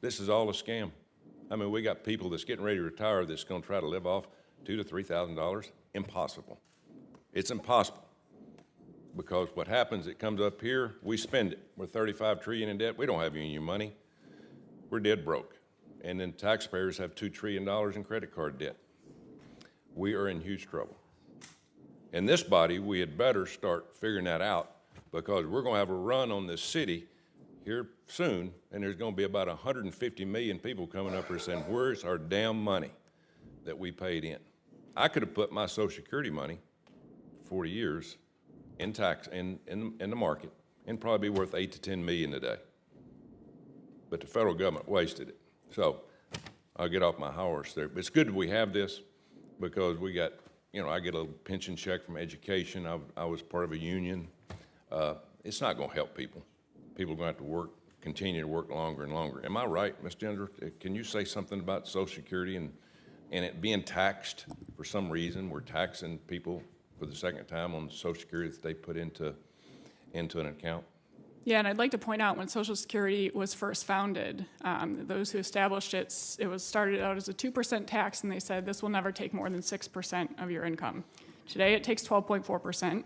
This is all a scam. I mean, we got people that's getting ready to retire that's going to try to live off $2,000 to $3,000. Impossible. It's impossible. Because what happens, it comes up here, we spend it. We're $35 trillion in debt. We don't have union money. We're dead broke. And then taxpayers have $2 trillion in credit card debt. We are in huge trouble. In this body, we had better start figuring that out, because we're going to have a run on this city here soon, and there's going to be about 150 million people coming up here saying, where's our damn money that we paid in? I could have put my Social Security money 40 years in tax in the market and probably be worth 8 to 10 million today. But the federal government wasted it. So I'll get off my horse there. But it's good that we have this, because we got, you know, I get a little pension check from education. I was part of a union. It's not going to help people. People are going to have to work, continue to work longer and longer. Am I right, Ms. Gender? Can you say something about Social Security and it being taxed for some reason? We're taxing people for the second time on Social Security that they put into an account. Yeah, and I'd like to point out when Social Security was first founded, those who established it, it was started out as a 2% tax, and they said this will never take more than 6% of your income. Today it takes 12.4%,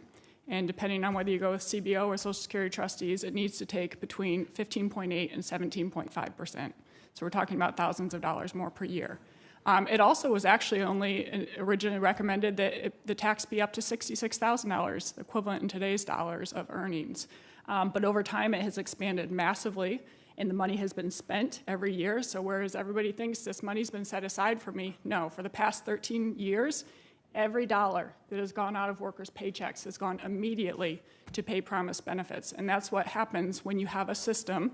and depending on whether you go with CBO or Social Security trustees, it needs to take between 15.8 and 17.5%. So we're talking about thousands of dollars more per year. It also was actually only originally recommended that the tax be up to $66,000, equivalent in today's dollars of earnings. But over time, it has expanded massively, and the money has been spent every year. So whereas everybody thinks this money's been set aside for me, no, for the past 13 years, every dollar that has gone out of workers' paychecks has gone immediately to pay promised benefits. And that's what happens when you have a system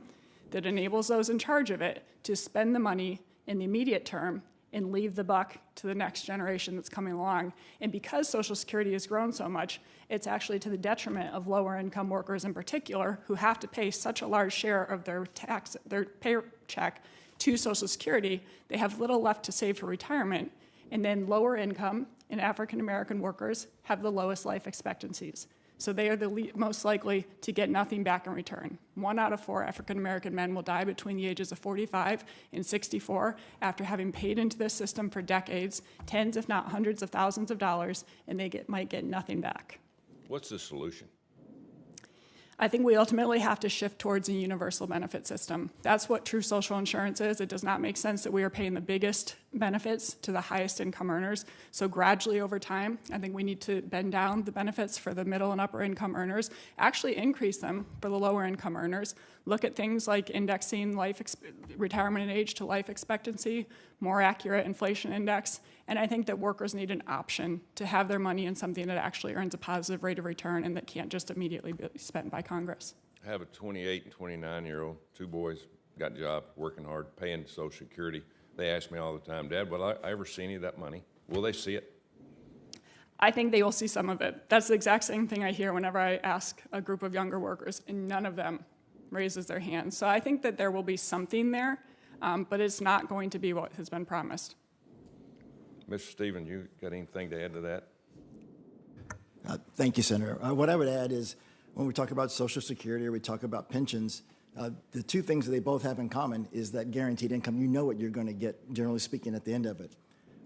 that enables those in charge of it to spend the money in the immediate term and leave the buck to the next generation that's coming along. And because Social Security has grown so much, it's actually to the detriment of lower income workers in particular, who have to pay such a large share of their paycheck to Social Security. They have little left to save for retirement. And then lower income and African American workers have the lowest life expectancies. So they are the most likely to get nothing back in return. 1 out of 4 African American men will die between the ages of 45 and 64 after having paid into this system for decades, tens if not hundreds of thousands of dollars, and they might get nothing back. What's the solution? I think we ultimately have to shift towards a universal benefit system. That's what true social insurance is. It does not make sense that we are paying the biggest benefits to the highest income earners. So gradually over time, I think we need to bend down the benefits for the middle and upper income earners, actually increase them for the lower income earners. Look at things like indexing retirement age to life expectancy, more accurate inflation index. And I think that workers need an option to have their money in something that actually earns a positive rate of return and that can't just immediately be spent by Congress. I have a 28 and 29-year-old, 2 boys, got a job, working hard, paying Social Security. They ask me all the time, Dad, will I ever see any of that money? Will they see it? I think they will see some of it. That's the exact same thing I hear whenever I ask a group of younger workers, and none of them raises their hand. So I think that there will be something there, but it's not going to be what has been promised. Mr. Stevens, you got anything to add to that? Thank you, Senator. What I would add is when we talk about Social Security or we talk about pensions, the two things that they both have in common is that guaranteed income. You know what you're going to get, generally speaking, at the end of it.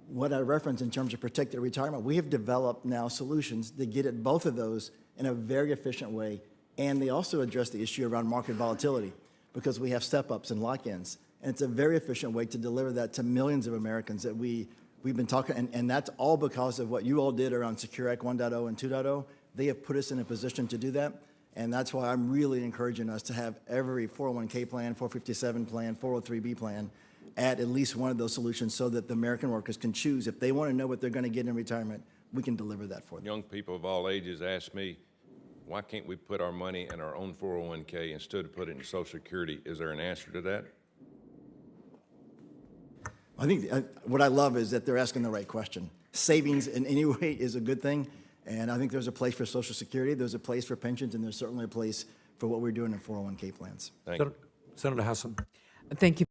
What I reference in terms of protected retirement, we have developed now solutions that get at both of those in a very efficient way, and they also address the issue around market volatility because we have step-ups and lock-ins, and it's a very efficient way to deliver that to millions of Americans that we've been talking, and that's all because of what you all did around Secure Act 1.0 and 2.0. They have put us in a position to do that, and that's why I'm really encouraging us to have every 401k plan, 457 plan, 403b plan at least one of those solutions so that the American workers can choose. If they want to know what they're going to get in retirement, we can deliver that for them. Young people of all ages ask me, why can't we put our money in our own 401k instead of put it in Social Security? Is there an answer to that? I think what I love is that they're asking the right question. Savings in any way is a good thing, and I think there's a place for Social Security, there's a place for pensions, and there's certainly a place for what we're doing in 401k plans. Thank you. Senator Hassan. Thank you.